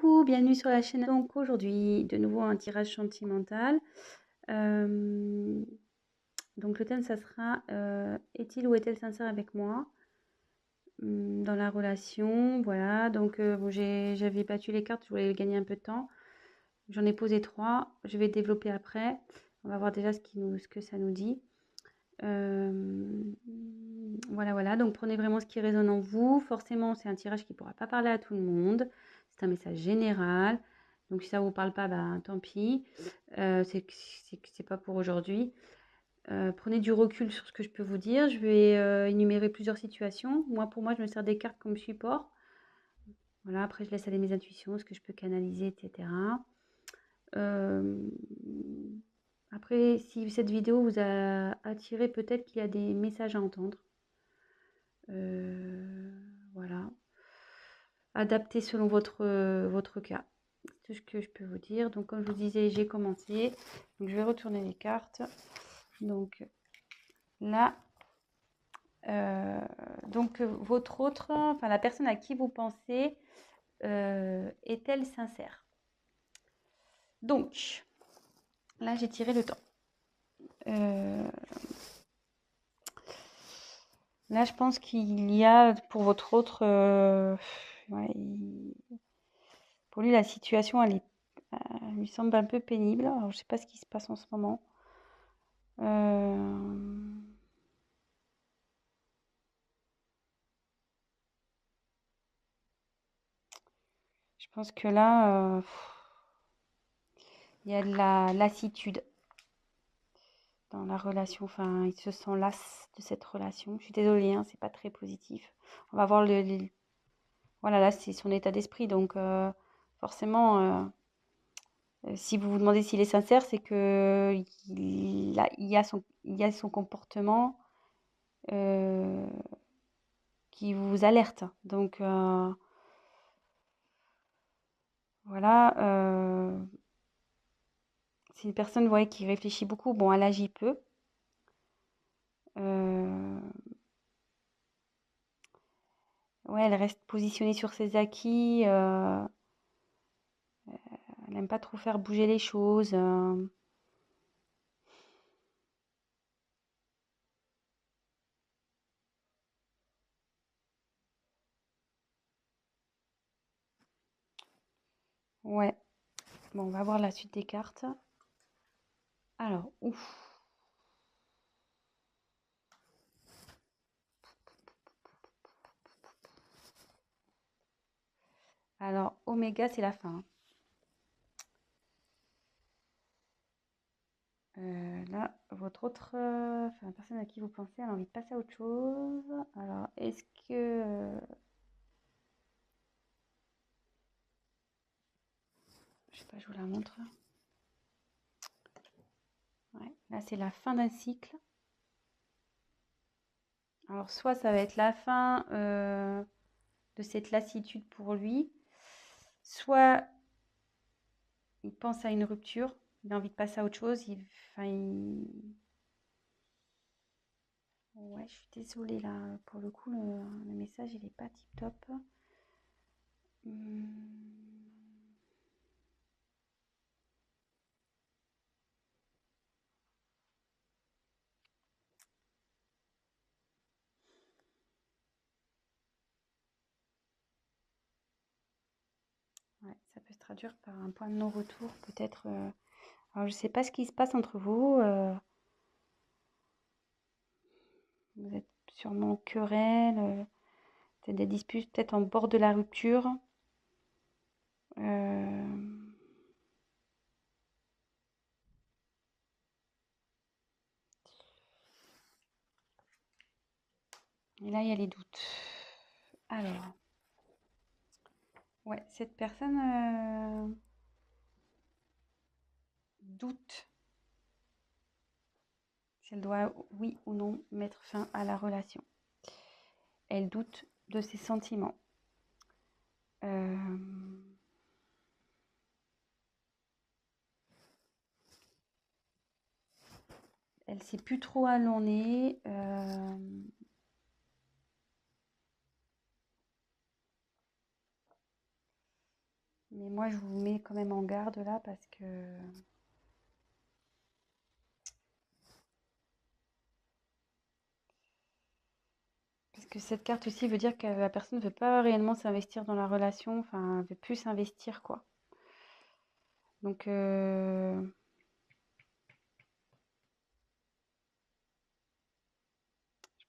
Coucou, bienvenue sur la chaîne. Donc aujourd'hui, de nouveau un tirage sentimental. Donc le thème, ça sera est-il ou est-elle sincère avec moi dans la relation? Voilà, donc bon, j'avais battu les cartes, je voulais gagner un peu de temps. J'en ai posé 3, je vais développer après. On va voir déjà ce que ça nous dit. Voilà, donc prenez vraiment ce qui résonne en vous. Forcément, c'est un tirage qui ne pourra pas parler à tout le monde. C'est un message général. Donc si ça ne vous parle pas, bah, tant pis. C'est pas pour aujourd'hui. Prenez du recul sur ce que je peux vous dire. Je vais énumérer plusieurs situations. Pour moi, je me sers des cartes comme support. Voilà, après, je laisse aller mes intuitions, ce que je peux canaliser, etc. Après, si cette vidéo vous a attiré, peut-être qu'il y a des messages à entendre. Voilà. Adapté selon votre cas. C'est tout ce que je peux vous dire. Donc, comme je vous disais, j'ai commencé. Donc, je vais retourner les cartes. Donc, là, votre autre, enfin, la personne à qui vous pensez, est-elle sincère? Donc, là, j'ai tiré le temps. Là, je pense qu'il y a pour votre autre, ouais, pour lui, la situation, elle lui semble un peu pénible. Alors, je sais pas ce qui se passe en ce moment. Je pense que là, il y a de la lassitude dans la relation. Enfin, il se sent las de cette relation. Je suis désolée, hein, c'est pas très positif. On va voir voilà, là, c'est son état d'esprit. Donc, forcément, si vous vous demandez s'il est sincère, c'est que il y a son comportement qui vous alerte. Donc, voilà. C'est une personne, vous voyez, qui réfléchit beaucoup. Bon, elle agit peu. Ouais, elle reste positionnée sur ses acquis. Elle n'aime pas trop faire bouger les choses. Ouais. Bon, on va voir la suite des cartes. Alors, ouf. Alors, Oméga, c'est la fin. Là, votre autre, enfin, la personne à qui vous pensez, elle a envie de passer à autre chose. Alors, est-ce que... je sais pas, je vous la montre. Ouais, là, c'est la fin d'un cycle. Alors, soit ça va être la fin de cette lassitude pour lui, soit il pense à une rupture, il a envie de passer à autre chose. Ouais, je suis désolée là, pour le coup, le message, il n'est pas tip top. Ouais, ça peut se traduire par un point de non-retour, peut-être. Alors, je sais pas ce qui se passe entre vous. Vous êtes sûrement en querelle, peut-être des disputes, peut-être en bord de la rupture. Et là, il y a les doutes. Alors, ouais, cette personne doute si elle doit, oui ou non, mettre fin à la relation. Elle doute de ses sentiments. Elle sait plus trop où elle en est. Mais moi, je vous mets quand même en garde là parce que cette carte aussi veut dire que la personne ne veut pas réellement s'investir dans la relation, enfin, elle veut plus s'investir, quoi. Donc, je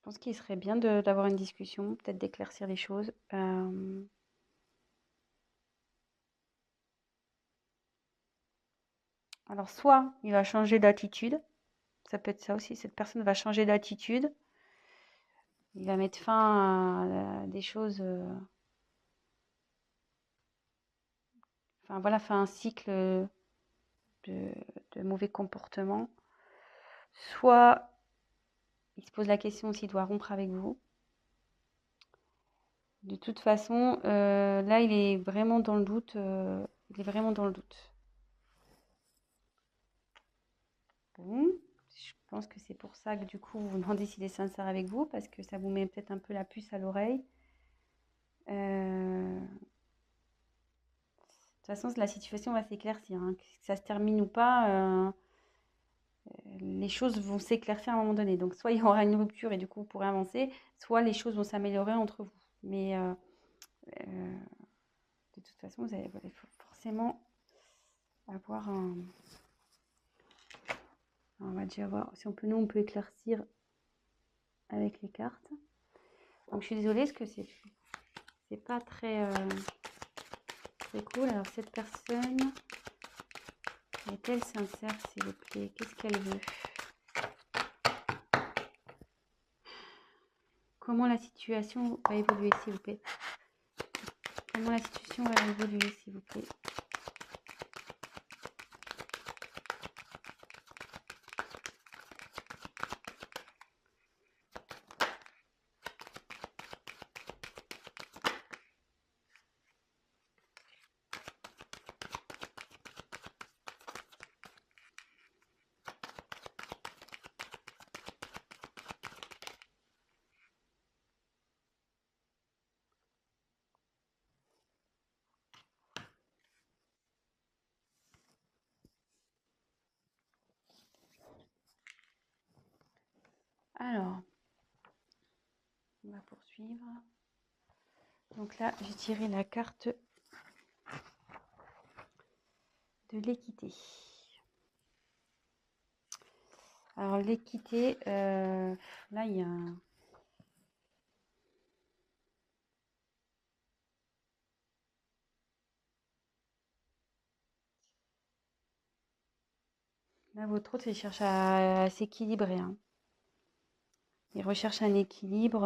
pense qu'il serait bien d'avoir une discussion, peut-être d'éclaircir les choses. Alors, soit il va changer d'attitude, ça peut être ça aussi, cette personne va changer d'attitude, il va mettre fin à des choses, enfin voilà, faire un cycle de, de mauvais comportements. Soit il se pose la question s'il doit rompre avec vous. De toute façon, là, il est vraiment dans le doute. Il est vraiment dans le doute. Bon, je pense que c'est pour ça que du coup, vous vous demandez s'il est sincère avec vous, parce que ça vous met peut-être un peu la puce à l'oreille. De toute façon, la situation va s'éclaircir, hein. Que ça se termine ou pas, les choses vont s'éclaircir à un moment donné. Donc, soit il y aura une rupture et du coup, vous pourrez avancer, soit les choses vont s'améliorer entre vous. Mais euh, de toute façon, voilà, il faut forcément avoir un... On va déjà voir si on peut éclaircir avec les cartes. Donc, je suis désolée parce que c'est pas très cool. Alors, cette personne est-elle sincère, s'il vous plaît? Qu'est-ce qu'elle veut? Comment la situation va évoluer, s'il vous plaît? Comment la situation va évoluer, s'il vous plaît? Alors, on va poursuivre. Donc là, j'ai tiré la carte de l'équité. Alors, l'équité, là, il y a un... Là, votre autre, il cherche à s'équilibrer, hein. Il recherche un équilibre.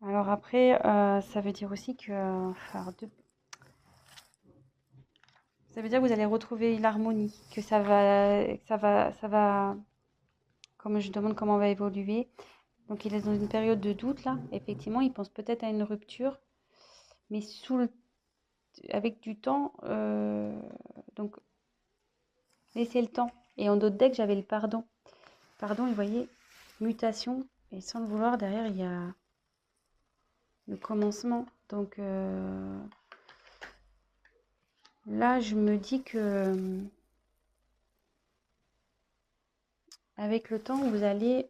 Alors après, ça veut dire aussi que... ça veut dire que vous allez retrouver l'harmonie, que ça va... Comme je demande comment on va évoluer. Donc il est dans une période de doute là. Effectivement, il pense peut-être à une rupture, mais avec du temps. Donc laissez le temps. Et en d'autres decks, j'avais le pardon. Pardon, et vous voyez, mutation. Et sans le vouloir, derrière, il y a le commencement. Donc là, je me dis que avec le temps, vous allez...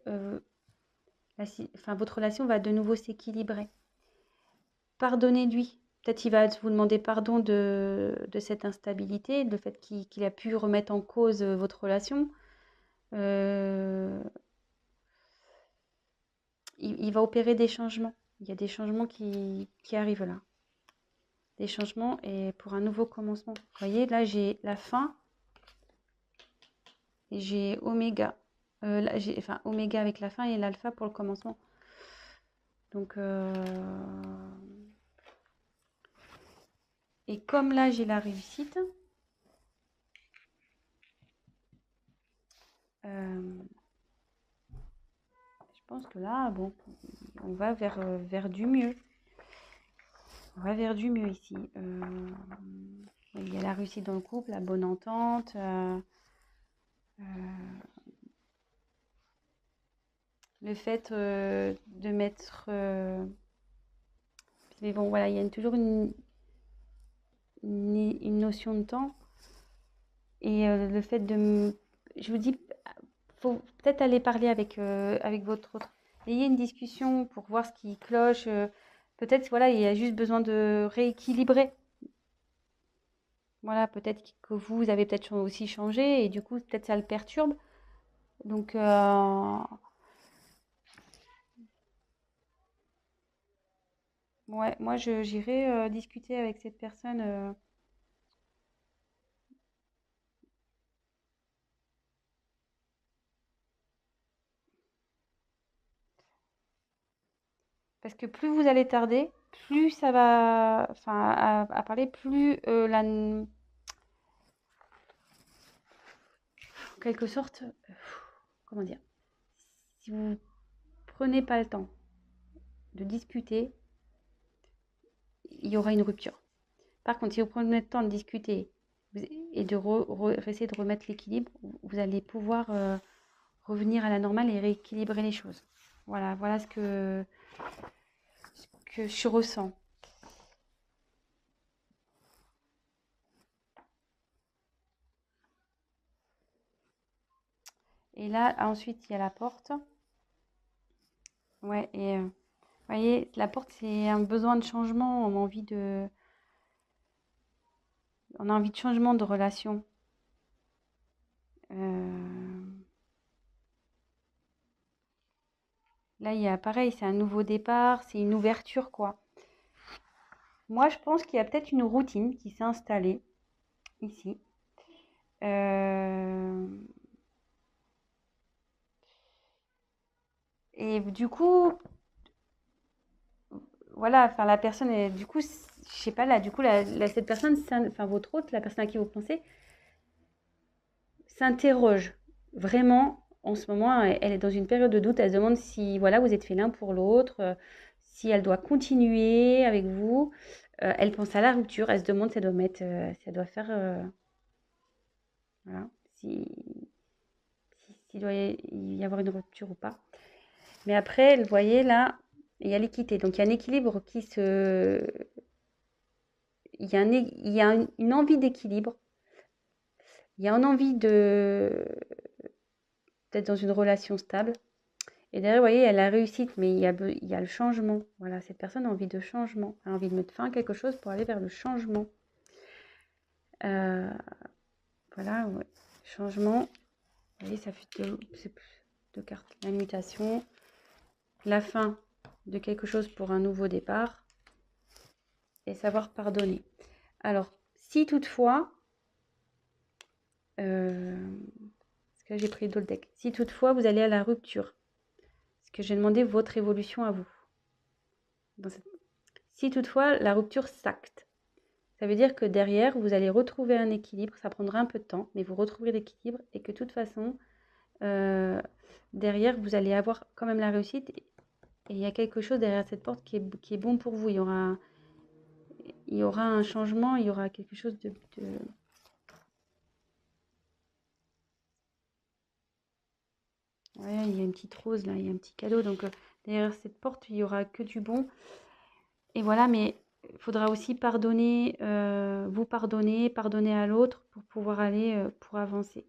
votre relation va de nouveau s'équilibrer. Pardonnez-lui. Peut-être il va vous demander pardon de cette instabilité, le fait qu'il a pu remettre en cause votre relation. Il va opérer des changements. Il y a des changements qui arrivent là. Des changements et pour un nouveau commencement. Vous voyez, là j'ai la fin et j'ai oméga. Là, oméga avec la fin et l'alpha pour le commencement. Donc, et comme là j'ai la réussite, je pense que là, bon, on va vers du mieux. On va vers du mieux ici. Il y a la réussite dans le couple, la bonne entente. Le fait de mettre... mais bon, voilà, il y a toujours une notion de temps. Et le fait de... Je vous dis, faut peut-être aller parler avec votre autre. Ayez une discussion pour voir ce qui cloche. Peut-être, voilà, il y a juste besoin de rééquilibrer. Voilà, peut-être que vous avez peut-être aussi changé et du coup, peut-être ça le perturbe. Donc, ouais, moi, j'irai discuter avec cette personne. Parce que plus vous allez tarder, plus ça va, enfin, à parler, plus en quelque sorte, comment dire, si vous prenez pas le temps de discuter, il y aura une rupture. Par contre, si vous prenez le temps de discuter et de essayer de remettre l'équilibre, vous allez pouvoir revenir à la normale et rééquilibrer les choses. Voilà ce que je ressens. Et là, ensuite, il y a la porte. Ouais, et vous voyez, la porte, c'est un besoin de changement. On a envie de changement de relation. Là, il y a pareil, c'est un nouveau départ, c'est une ouverture, quoi. Moi, je pense qu'il y a peut-être une routine qui s'est installée ici. Euh, Et du coup, voilà, enfin la personne est, du coup, je sais pas là, du coup, cette personne, enfin votre hôte, la personne à qui vous pensez, s'interroge vraiment en ce moment. Elle est dans une période de doute. Elle se demande si, voilà, vous êtes fait l'un pour l'autre, si elle doit continuer avec vous. Elle pense à la rupture. Elle se demande si elle doit mettre, si elle doit faire, voilà, s'il doit y avoir une rupture ou pas. Mais après, vous voyez là, il y a l'équité. Donc il y a un équilibre qui se... Il y a une envie d'équilibre. Il y a une envie d'être dans une relation stable. Et derrière, vous voyez, il y a la réussite, mais il y a le changement. Voilà, cette personne a envie de changement. Elle a envie de mettre fin à quelque chose pour aller vers le changement. Voilà, ouais. Changement. Vous voyez, ça fait deux cartes. La mutation. La fin de quelque chose pour un nouveau départ. Et savoir pardonner. Alors, si toutefois, parce que j'ai pris d'autres decks, si toutefois vous allez à la rupture, parce que j'ai demandé votre évolution à vous. Si toutefois la rupture s'acte, ça veut dire que derrière, vous allez retrouver un équilibre, ça prendra un peu de temps, mais vous retrouverez l'équilibre et que de toute façon, derrière, vous allez avoir quand même la réussite et il y a quelque chose derrière cette porte qui est bon pour vous. Il y aura un changement, il y aura quelque chose de... Ouais, il y a une petite rose là, il y a un petit cadeau. Donc derrière cette porte, il y aura que du bon. Et voilà, mais il faudra aussi pardonner, vous pardonner à l'autre pour pouvoir aller, pour avancer.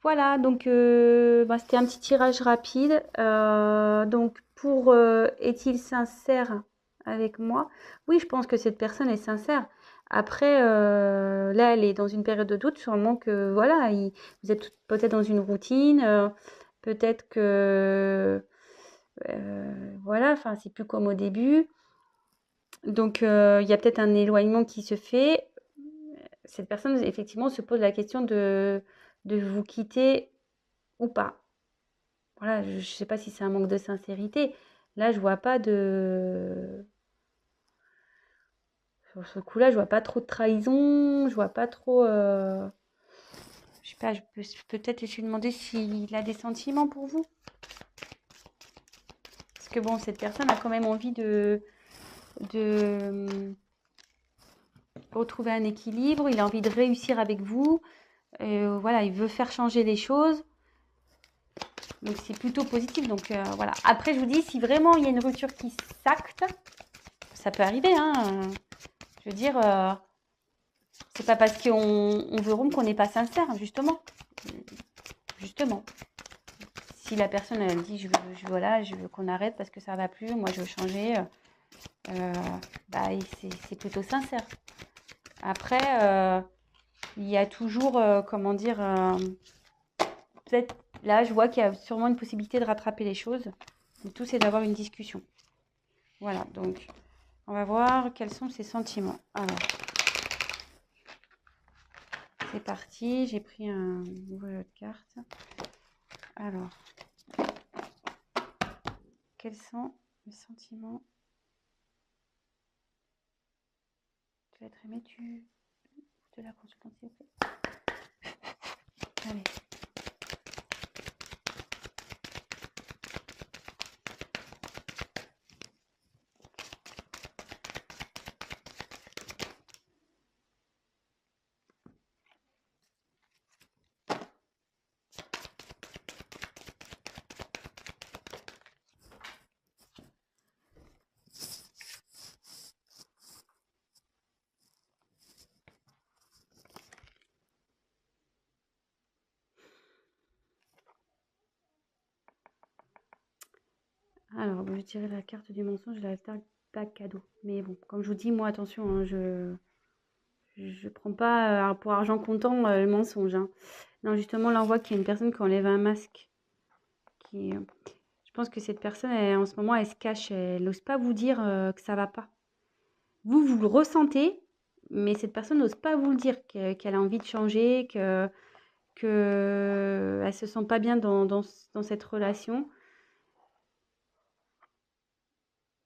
Voilà, donc c'était un petit tirage rapide. Donc pour est-il sincère avec moi? Oui, je pense que cette personne est sincère. Après, là, elle est dans une période de doute, sûrement que voilà, vous êtes peut-être dans une routine, peut-être que voilà, enfin, c'est plus comme au début. Donc, il y a peut-être un éloignement qui se fait. Cette personne, effectivement, se pose la question de vous quitter ou pas. Voilà, je sais pas si c'est un manque de sincérité. Là, je vois pas de... Sur ce coup-là, je vois pas trop de trahison, je vois pas trop... Je sais pas, je peux peut-être essayer de demander s'il a des sentiments pour vous. que bon, cette personne a quand même envie de retrouver un équilibre, il a envie de réussir avec vous. Voilà, il veut faire changer les choses. Donc c'est plutôt positif. Donc voilà. Après, je vous dis, si vraiment il y a une rupture qui s'acte, ça peut arriver. Hein. Je veux dire, c'est pas parce qu'on veut rompre qu'on n'est pas sincère, justement. Justement. Si la personne elle dit voilà, je veux qu'on arrête parce que ça va plus, moi je veux changer, bah, c'est plutôt sincère. Après, il y a toujours, comment dire, peut-être là je vois qu'il y a sûrement une possibilité de rattraper les choses. Le tout c'est d'avoir une discussion. Voilà, donc on va voir quels sont ses sentiments. Alors, c'est parti, j'ai pris un nouveau jeu de cartes. Alors, quels sont les sentiments? Tu vas être aimé, de la consultance, s'il vous plaît. Allez. Alors, je dirais la carte du mensonge et la carte pas cadeau. Mais bon, comme je vous dis, moi, attention, hein, je prends pas pour argent comptant le mensonge. Hein. Non, justement, là, on voit qu'il y a une personne qui enlève un masque. Je pense que cette personne, en ce moment, elle se cache. Elle n'ose pas vous dire que ça va pas. Vous le ressentez, mais cette personne n'ose pas vous le dire, qu'elle a envie de changer, qu'elle ne se sent pas bien dans cette relation.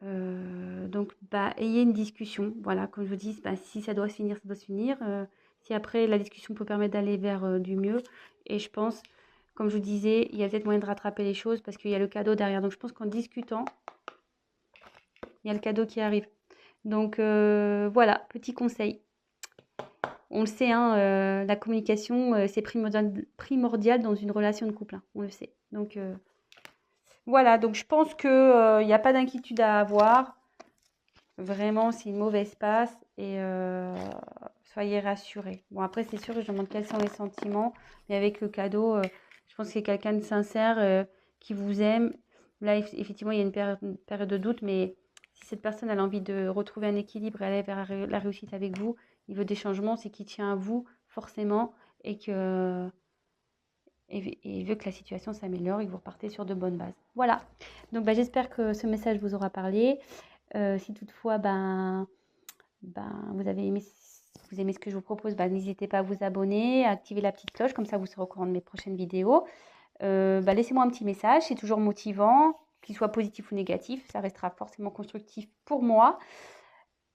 Donc, bah, ayez une discussion. Voilà, comme je vous dis, bah, si ça doit se finir, ça doit se finir. Si après, la discussion peut permettre d'aller vers du mieux. Et je pense, comme je vous disais, il y a peut-être moyen de rattraper les choses parce qu'il y a le cadeau derrière. Donc, je pense qu'en discutant, il y a le cadeau qui arrive. Donc, voilà, petit conseil. On le sait, hein, la communication, c'est primordial dans une relation de couple. Hein, on le sait. Donc, voilà, donc je pense qu'il n'y a pas d'inquiétude à avoir. Vraiment, c'est une mauvaise passe et soyez rassurés. Bon, après, c'est sûr que je demande quels sont les sentiments, mais avec le cadeau, je pense que c'est quelqu'un de sincère qui vous aime. Là, effectivement, il y a une période de doute, mais si cette personne a envie de retrouver un équilibre et aller vers la réussite avec vous, il veut des changements, c'est qu'il tient à vous forcément et que et veut que la situation s'améliore et que vous repartez sur de bonnes bases. Voilà. Donc, bah, j'espère que ce message vous aura parlé. Si toutefois, vous aimez ce que je vous propose, n'hésitez pas à vous abonner, à activer la petite cloche, comme ça vous serez au courant de mes prochaines vidéos. Laissez-moi un petit message, c'est toujours motivant, qu'il soit positif ou négatif, ça restera forcément constructif pour moi.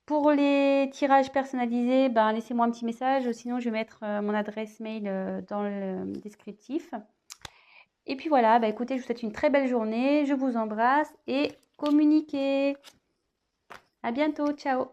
Pour les tirages personnalisés, laissez-moi un petit message, sinon je vais mettre mon adresse mail dans le descriptif. Et puis voilà, écoutez, je vous souhaite une très belle journée, je vous embrasse et communiquez. À bientôt, ciao.